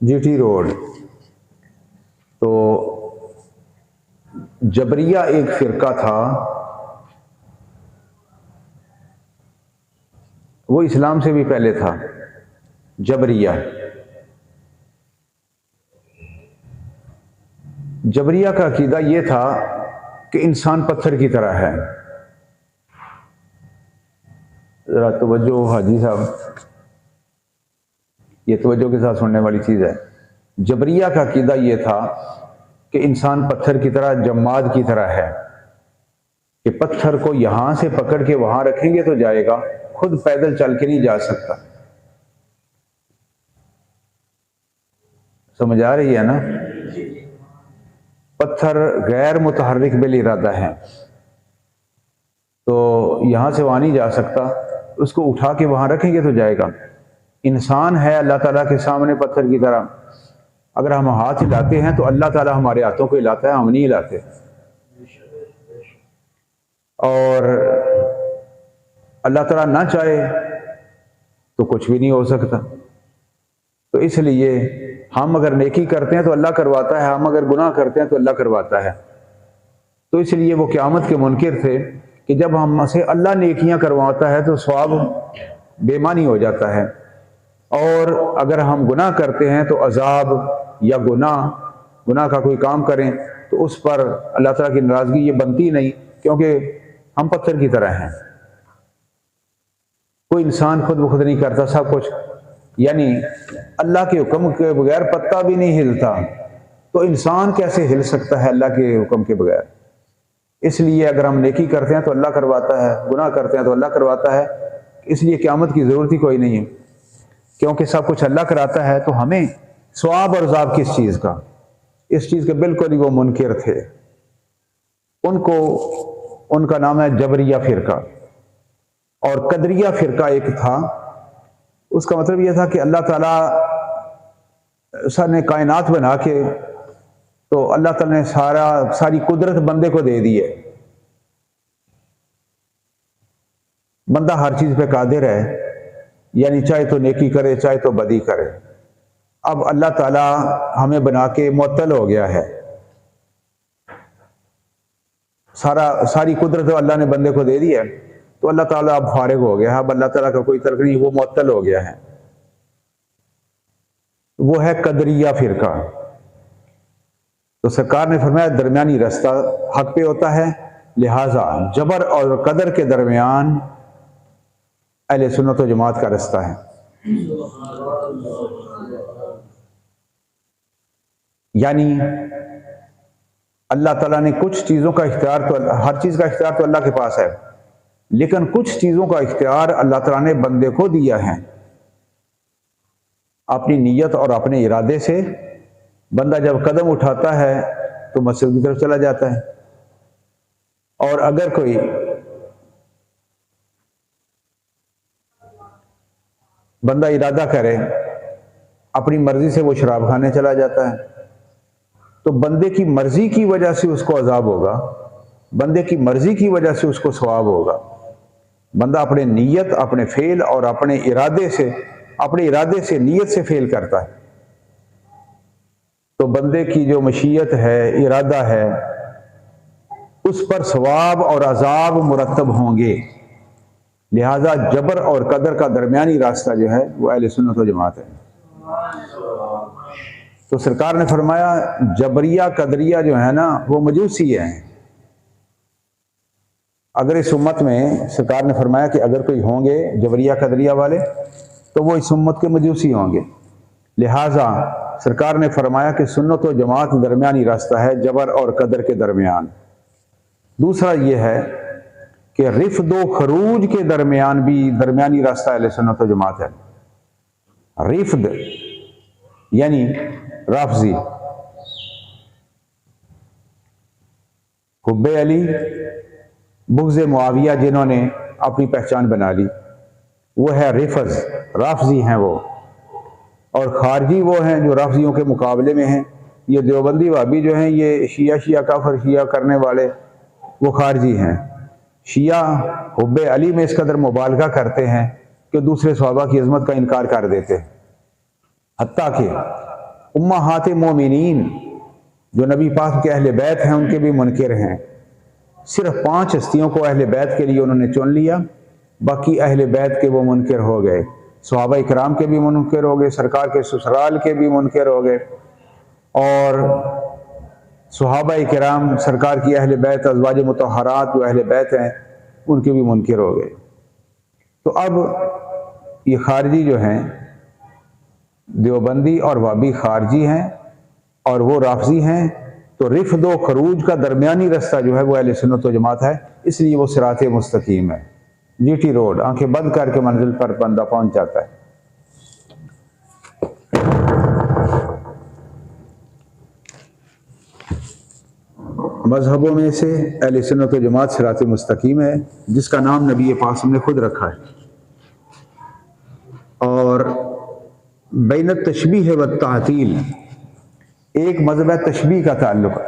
جی T road. تو جبریہ ایک فرقہ تھا، وہ اسلام سے بھی پہلے تھا. جبریہ کا عقیدہ یہ تھا کہ انسان پتھر کی طرح ہے. ذرا توجہ حاجی صاحب، یہ توجہ کے ساتھ سننے والی چیز ہے. جبریہ کا عقیدہ یہ تھا کہ انسان پتھر کی طرح، جماد کی طرح ہے، کہ پتھر کو یہاں سے پکڑ کے وہاں رکھیں گے تو جائے گا، خود پیدل چل کے نہیں جا سکتا. سمجھ آ رہی ہے نا؟ پتھر غیر متحرک بالارادہ ہے، تو یہاں سے وہاں نہیں جا سکتا، اس کو اٹھا کے وہاں رکھیں گے تو جائے گا. انسان ہے اللہ تعالیٰ کے سامنے پتھر کی طرح. اگر ہم ہاتھ ہلاتے ہیں تو اللہ تعالیٰ ہمارے ہاتھوں کو ہلاتا ہے، ہم نہیں ہلاتے. اور اللہ تعالیٰ نہ چاہے تو کچھ بھی نہیں ہو سکتا. تو اس لیے ہم اگر نیکی کرتے ہیں تو اللہ کرواتا ہے، ہم اگر گناہ کرتے ہیں تو اللہ کرواتا ہے. تو اس لیے وہ قیامت کے منکر تھے کہ جب ہم سے اللہ نیکیاں کرواتا ہے تو ثواب بے معنی ہو جاتا ہے، اور اگر ہم گناہ کرتے ہیں تو عذاب یا گناہ کا کوئی کام کریں تو اس پر اللہ تعالیٰ کی ناراضگی یہ بنتی نہیں، کیونکہ ہم پتھر کی طرح ہیں. کوئی انسان خود بخود نہیں کرتا سب کچھ، یعنی اللہ کے حکم کے بغیر پتا بھی نہیں ہلتا، تو انسان کیسے ہل سکتا ہے اللہ کے حکم کے بغیر؟ اس لیے اگر ہم نیکی کرتے ہیں تو اللہ کرواتا ہے، گناہ کرتے ہیں تو اللہ کرواتا ہے. اس لیے قیامت کی ضرورت ہی کوئی نہیں ہے، کیونکہ سب کچھ اللہ کراتا ہے. تو ہمیں ثواب اور عذاب کس چیز کا؟ اس چیز کے بالکل ہی وہ منکر تھے. ان کا نام ہے جبریہ فرقہ. اور قدریہ فرقہ ایک تھا، اس کا مطلب یہ تھا کہ اللہ تعالیٰ نے کائنات بنا کے تو اللہ تعالیٰ نے ساری قدرت بندے کو دے دی ہے. بندہ ہر چیز پہ قادر ہے، یعنی چاہے تو نیکی کرے چاہے تو بدی کرے. اب اللہ تعالیٰ ہمیں بنا کے معطل ہو گیا ہے، ساری قدرت اللہ نے بندے کو دے دی ہے، تو اللہ تعالیٰ اب فارغ ہو گیا ہے. اب اللہ تعالیٰ کا کوئی ترک نہیں، وہ معطل ہو گیا ہے. وہ ہے قدریہ فرقہ. تو سرکار نے فرمایا درمیانی راستہ حق پہ ہوتا ہے، لہٰذا جبر اور قدر کے درمیان اہل سنت و جماعت کا راستہ ہے. یعنی اللہ تعالیٰ نے کچھ چیزوں کا اختیار، تو ہر چیز کا اختیار تو اللہ کے پاس ہے، لیکن کچھ چیزوں کا اختیار اللہ تعالیٰ نے بندے کو دیا ہے. اپنی نیت اور اپنے ارادے سے بندہ جب قدم اٹھاتا ہے تو مسجد کی طرف چلا جاتا ہے. اور اگر کوئی بندہ ارادہ کرے اپنی مرضی سے وہ شراب کھانے چلا جاتا ہے، تو بندے کی مرضی کی وجہ سے اس کو عذاب ہوگا، بندے کی مرضی کی وجہ سے اس کو ثواب ہوگا. بندہ اپنے نیت، اپنے فعل اور اپنے ارادے سے نیت سے فعل کرتا ہے، تو بندے کی جو مشیت ہے، ارادہ ہے، اس پر ثواب اور عذاب مرتب ہوں گے. لہذا جبر اور قدر کا درمیانی راستہ جو ہے وہ اہل سنت و جماعت ہے. تو سرکار نے فرمایا جبریہ قدریہ جو ہے نا وہ مجوسی ہیں. اگر اس امت میں سرکار نے فرمایا کہ اگر کوئی ہوں گے جبریہ قدریہ والے تو وہ اس امت کے مجوسی ہوں گے. لہٰذا سرکار نے فرمایا کہ سنت و جماعت درمیانی راستہ ہے جبر اور قدر کے درمیان. دوسرا یہ ہے کہ رفد و خروج کے درمیان بھی درمیانی راستہ اہل سنت و جماعت ہے. رفد یعنی رافضی، حب علی بغض معاویہ جنہوں نے اپنی پہچان بنا لی، وہ ہے رافضی ہیں وہ. اور خارجی وہ ہیں جو رافضیوں کے مقابلے میں ہیں. یہ دیوبندی وہابی جو ہیں یہ شیعہ کافر شیعہ کرنے والے وہ خارجی ہیں. شیعہ حب علی میں اس قدر مبالغہ کرتے ہیں کہ دوسرے صحابہ کی عظمت کا انکار کر دیتے ہیں. حتیٰ کہ امہات مومنین جو نبی پاک کے اہل بیت ہیں ان کے بھی منکر ہیں. صرف 5 ہستیوں کو اہل بیت کے لیے انہوں نے چن لیا، باقی اہل بیت کے وہ منکر ہو گئے. صحابہ کرام کے بھی منکر ہو گئے، سرکار کے سسرال کے بھی منکر ہو گئے، اور صحابہ کرام سرکار کی اہل بیت ازواج مطہرات جو اہل بیت ہیں ان کے بھی منکر ہو گئے. تو اب یہ خارجی جو ہیں، دیوبندی اور وہابی خارجی ہیں اور وہ رافضی ہیں، تو رفد و خروج کا درمیانی رستہ جو ہے وہ اہل سنت و جماعت ہے، اس لیے وہ صراط مستقیم ہے. جی ٹی روڈ، آنکھیں بند کر کے منزل پر بندہ پہنچ جاتا ہے. مذہبوں میں سے اہل سنت و جماعت صراط مستقیم ہے، جس کا نام نبی پاک نے خود رکھا ہے. اور بین التشبیہ والتعطیل، ایک مذہب ہے تشبیہ کا تعلق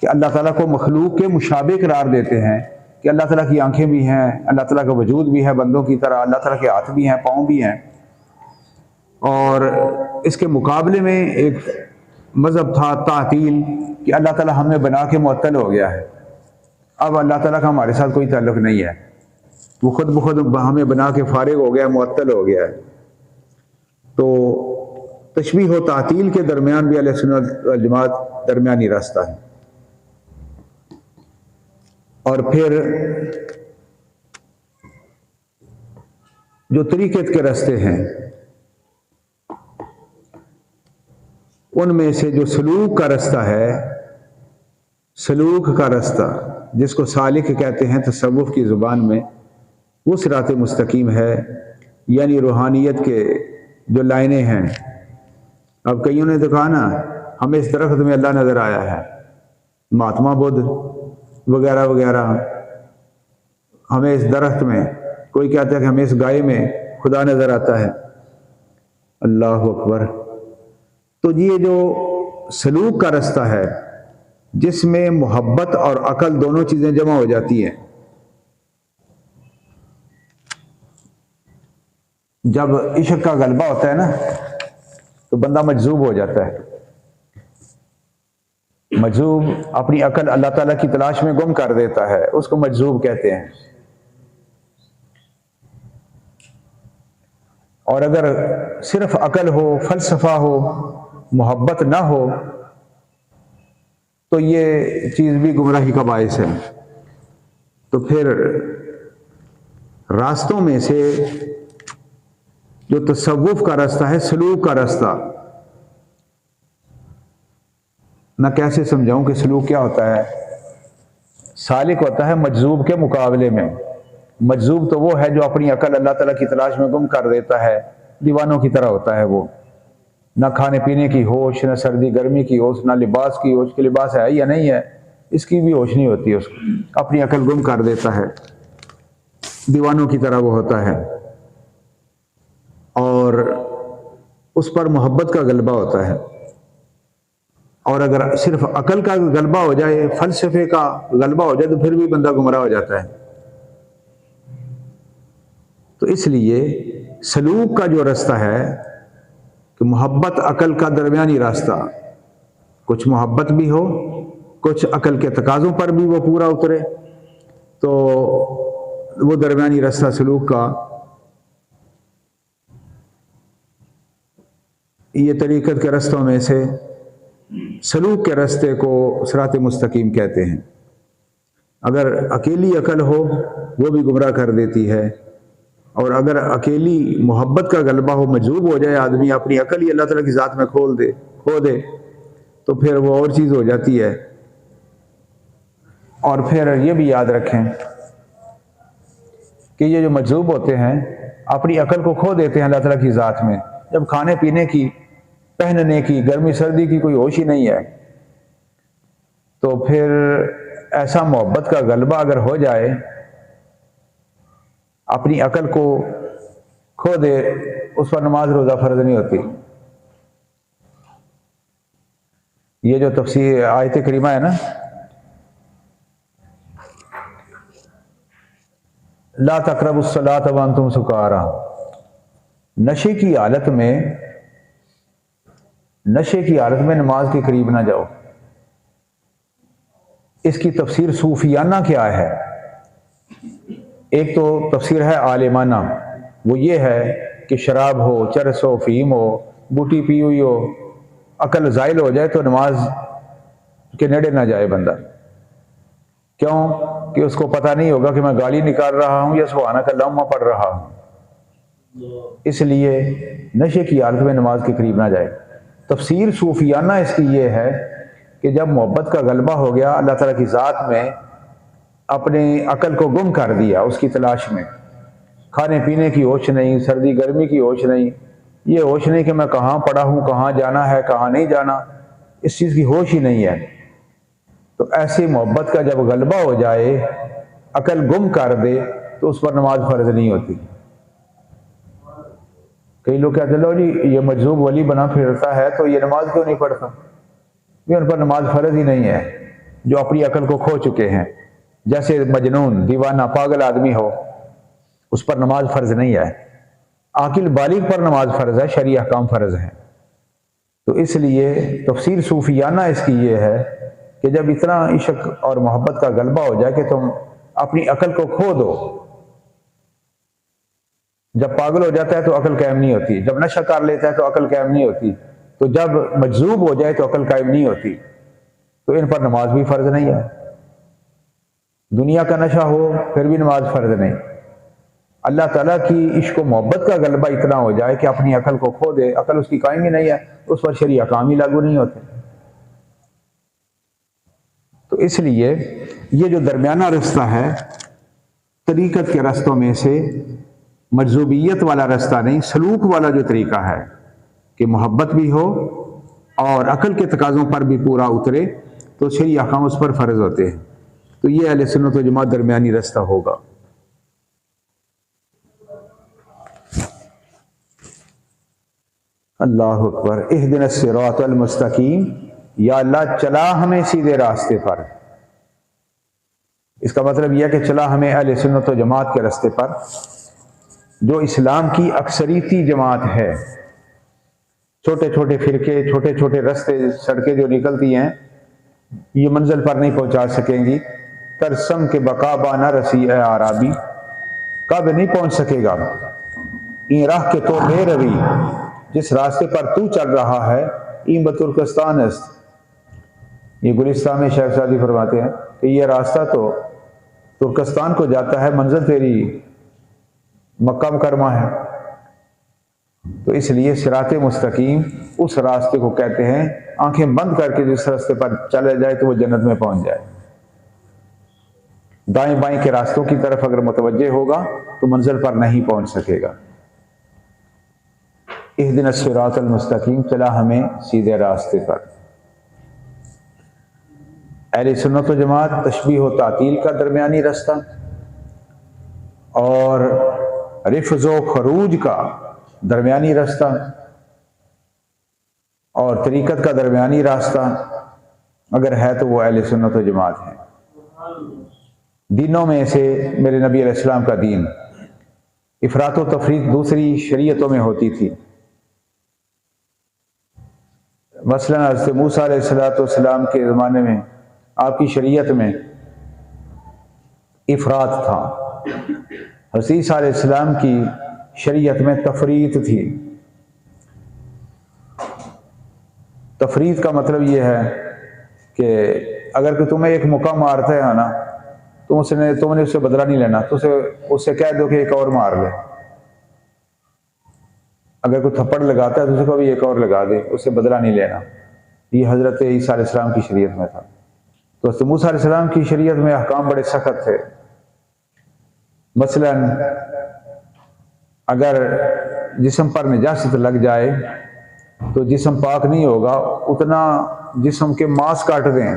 کہ اللہ تعالیٰ کو مخلوق کے مشابہ قرار دیتے ہیں کہ اللہ تعالیٰ کی آنکھیں بھی ہیں، اللہ تعالیٰ کا وجود بھی ہے بندوں کی طرح، اللہ تعالیٰ کے ہاتھ بھی ہیں، پاؤں بھی ہیں. اور اس کے مقابلے میں ایک مذہب تھا تعطیل کہ اللہ تعالیٰ ہمیں بنا کے معطل ہو گیا ہے، اب اللہ تعالیٰ کا ہمارے ساتھ کوئی تعلق نہیں ہے، وہ خود بخود ہمیں بنا کے فارغ ہو گیا، معطل ہو گیا ہے. تو تشبیہ و تعطیل کے درمیان بھی اہل سنت والجماعت درمیانی راستہ ہے. اور پھر جو طریقت کے راستے ہیں ان میں سے جو سلوک کا راستہ ہے، سلوک کا راستہ جس کو سالک کہتے ہیں تصوف کی زبان میں، وہ صراط مستقیم ہے. یعنی روحانیت کے جو لائنیں ہیں. اب کئیوں نے تو کہا نا ہمیں اس درخت میں اللہ نظر آیا ہے، مہاتما بدھ وغیرہ وغیرہ، ہمیں اس درخت میں، کوئی کہتا ہے کہ ہمیں اس گائے میں خدا نظر آتا ہے. اللہ اکبر. تو یہ جو سلوک کا راستہ ہے جس میں محبت اور عقل دونوں چیزیں جمع ہو جاتی ہیں، جب عشق کا غلبہ ہوتا ہے نا تو بندہ مجذوب ہو جاتا ہے. مجذوب اپنی عقل اللہ تعالیٰ کی تلاش میں گم کر دیتا ہے، اس کو مجذوب کہتے ہیں. اور اگر صرف عقل ہو، فلسفہ ہو، محبت نہ ہو تو یہ چیز بھی گمراہی کا باعث ہے. تو پھر راستوں میں سے جو تصوف کا راستہ ہے، سلوک کا راستہ، میں کیسے سمجھاؤں کہ سلوک کیا ہوتا ہے؟ سالک ہوتا ہے مجذوب کے مقابلے میں. مجذوب تو وہ ہے جو اپنی عقل اللہ تعالیٰ کی تلاش میں گم کر دیتا ہے، دیوانوں کی طرح ہوتا ہے. وہ نہ کھانے پینے کی ہوش، نہ سردی گرمی کی ہوش، نہ لباس کی ہوش کہ لباس ہے یا نہیں ہے، اس کی بھی ہوش نہیں ہوتی. اس کو اپنی عقل گم کر دیتا ہے، دیوانوں کی طرح وہ ہوتا ہے. اور اس پر محبت کا غلبہ ہوتا ہے. اور اگر صرف عقل کا غلبہ ہو جائے، فلسفے کا غلبہ ہو جائے تو پھر بھی بندہ گمراہ ہو جاتا ہے. تو اس لیے سلوک کا جو راستہ ہے کہ محبت عقل کا درمیانی راستہ، کچھ محبت بھی ہو، کچھ عقل کے تقاضوں پر بھی وہ پورا اترے، تو وہ درمیانی راستہ سلوک کا، یہ طریقت کے رستوں میں سے سلوک کے راستے کو صراط مستقیم کہتے ہیں. اگر اکیلی عقل ہو وہ بھی گمراہ کر دیتی ہے، اور اگر اکیلی محبت کا غلبہ ہو، مجذوب ہو جائے آدمی، اپنی عقل ہی اللہ تعالیٰ کی ذات میں کھو دے تو پھر وہ اور چیز ہو جاتی ہے. اور پھر یہ بھی یاد رکھیں کہ یہ جو مجذوب ہوتے ہیں اپنی عقل کو کھو دیتے ہیں اللہ تعالیٰ کی ذات میں. جب کھانے پینے کی، پہننے کی، گرمی سردی کی کوئی ہوش ہی نہیں ہے، تو پھر ایسا محبت کا غلبہ اگر ہو جائے، اپنی عقل کو کھو دے، اس پر نماز روزہ فرض نہیں ہوتی. یہ جو تفسیر آیت کریمہ ہے نا، لا تقربوا الصلاۃ وانتم سکارا، نشے کی حالت میں نشے کی حالت میں نماز کے قریب نہ جاؤ۔ اس کی تفسیر صوفیانہ کیا ہے؟ ایک تو تفسیر ہے عالمانہ، وہ یہ ہے کہ شراب ہو، چرس ہو، فیم ہو، بوٹی پی ہوئی ہو، عقل زائل ہو جائے تو نماز کے نیڑے نہ جائے بندہ۔ کیوں کہ اس کو پتہ نہیں ہوگا کہ میں گالی نکال رہا ہوں یا سبحانک اللہم پڑھ رہا ہوں، اس لیے نشے کی حالت میں نماز کے قریب نہ جائے۔ تفسیر صوفیانہ اس کی یہ ہے کہ جب محبت کا غلبہ ہو گیا، اللہ تعالیٰ کی ذات میں اپنے عقل کو گم کر دیا، اس کی تلاش میں، کھانے پینے کی ہوش نہیں، سردی گرمی کی ہوش نہیں، یہ ہوش نہیں کہ میں کہاں پڑا ہوں، کہاں جانا ہے، کہاں نہیں جانا، اس چیز کی ہوش ہی نہیں ہے۔ تو ایسی محبت کا جب غلبہ ہو جائے، عقل گم کر دے، تو اس پر نماز فرض نہیں ہوتی۔ کئی لوگ کہتے ہیں لو جی یہ مجذوب ولی بنا پھرتا ہے تو یہ نماز کیوں نہیں پڑھتا؟ یہ ان پر نماز فرض ہی نہیں ہے، جو اپنی عقل کو کھو چکے ہیں۔ جیسے مجنون، دیوانہ، پاگل آدمی ہو، اس پر نماز فرض نہیں ہے۔ عاقل بالغ پر نماز فرض ہے، شرعی احکام فرض ہیں۔ تو اس لیے تفسیر صوفیانہ اس کی یہ ہے کہ جب اتنا عشق اور محبت کا غلبہ ہو جائے کہ تم اپنی عقل کو کھو دو، جب پاگل ہو جاتا ہے تو عقل قائم نہیں ہوتی، جب نشہ کر لیتا ہے تو عقل قائم نہیں ہوتی، تو جب مجذوب ہو جائے تو عقل قائم نہیں ہوتی، تو ان پر نماز بھی فرض نہیں ہے۔ دنیا کا نشہ ہو پھر بھی نماز فرض نہیں۔ اللہ تعالیٰ کی عشق و محبت کا غلبہ اتنا ہو جائے کہ اپنی عقل کو کھو دے، عقل اس کی قائم ہی نہیں ہے، اس پر شرعی احکام ہی لاگو نہیں ہوتے۔ تو اس لیے یہ جو درمیانہ رستہ ہے طریقت کے رستوں میں سے، مجذوبیت والا رستہ نہیں، سلوک والا جو طریقہ ہے کہ محبت بھی ہو اور عقل کے تقاضوں پر بھی پورا اترے، تو شرعی احکام اس پر فرض ہوتے ہیں۔ تو یہ اہل سنت و جماعت درمیانی رستہ ہوگا۔ اللہ اکبر۔ اہدنا الصراط المستقیم، یا اللہ چلا ہمیں سیدھے راستے پر۔ اس کا مطلب یہ ہے کہ چلا ہمیں اہل سنت و جماعت کے راستے پر، جو اسلام کی اکثریتی جماعت ہے۔ چھوٹے چھوٹے فرقے، چھوٹے چھوٹے رستے، سڑکیں جو نکلتی ہیں، یہ منزل پر نہیں پہنچا سکیں گی۔ ترسم کے بقا با نہ رسی اے عرابی، کب نہیں پہنچ سکے گا۔ این راہ کے تو بے روی، جس راستے پر تو چل رہا ہے، این بترکستان است۔ یہ گلستان میں شیخ سعدی فرماتے ہیں کہ یہ راستہ تو ترکستان کو جاتا ہے، منزل تیری مکہ مکرمہ ہے۔ تو اس لیے صراط مستقیم اس راستے کو کہتے ہیں، آنکھیں بند کر کے جس راستے پر چلے جائے تو وہ جنت میں پہنچ جائے۔ دائیں بائیں کے راستوں کی طرف اگر متوجہ ہوگا تو منزل پر نہیں پہنچ سکے گا۔ اہدنا الصراط المستقیم، چلا ہمیں سیدھے راستے پر۔ اہل سنت و جماعت تشبیہ و تعطیل کا درمیانی راستہ اور رفض و خروج کا درمیانی راستہ اور طریقت کا درمیانی راستہ اگر ہے تو وہ اہل سنت و جماعت ہے۔ دینوں میں سے میرے نبی علیہ السلام کا دین، افراط و تفریط دوسری شریعتوں میں ہوتی تھی۔ مثلا حضرت موسیٰ علیہ السلام کے زمانے میں آپ کی شریعت میں افراط تھا، حضرت عیسیٰ علیہ السلام کی شریعت میں تفریط تھی۔ تفریط کا مطلب یہ ہے کہ اگر کہ تمہیں ایک مکہ مارتا ہے نا، تم نے اس سے بدلہ نہیں لینا، تو اس سے کہہ دو کہ ایک اور مار لے۔ اگر کوئی تھپڑ لگاتا ہے تو اسے کبھی ایک اور لگا دے، اس سے بدلہ نہیں لینا۔ یہ حضرت عیسیٰ علیہ السلام کی شریعت میں تھا۔ تو حضرت موسیٰ علیہ السلام کی شریعت میں احکام بڑے سخت تھے۔ مثلا اگر جسم پر نجاست لگ جائے تو جسم پاک نہیں ہوگا، اتنا جسم کے ماس کاٹ دیں،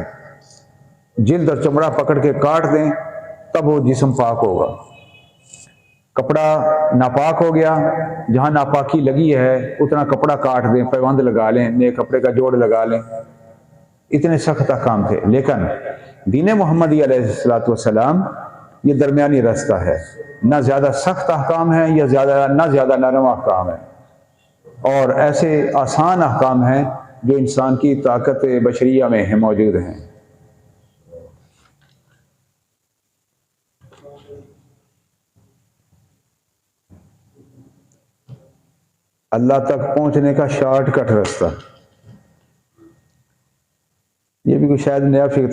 جلد اور چمڑا پکڑ کے کاٹ دیں، تب وہ جسم پاک ہوگا۔ کپڑا ناپاک ہو گیا، جہاں ناپاکی لگی ہے اتنا کپڑا کاٹ دیں، پیوند لگا لیں، نئے کپڑے کا جوڑ لگا لیں۔ اتنے سخت احکام تھے۔ لیکن دین محمدی علیہ السلام یہ درمیانی راستہ ہے، نہ زیادہ سخت احکام ہیں نہ زیادہ نرم احکام ہیں، اور ایسے آسان احکام ہیں جو انسان کی طاقت بشریہ میں ہیں، موجود ہیں۔ اللہ تک پہنچنے کا شارٹ کٹ راستہ، یہ بھی کوئی شاید نیا فکر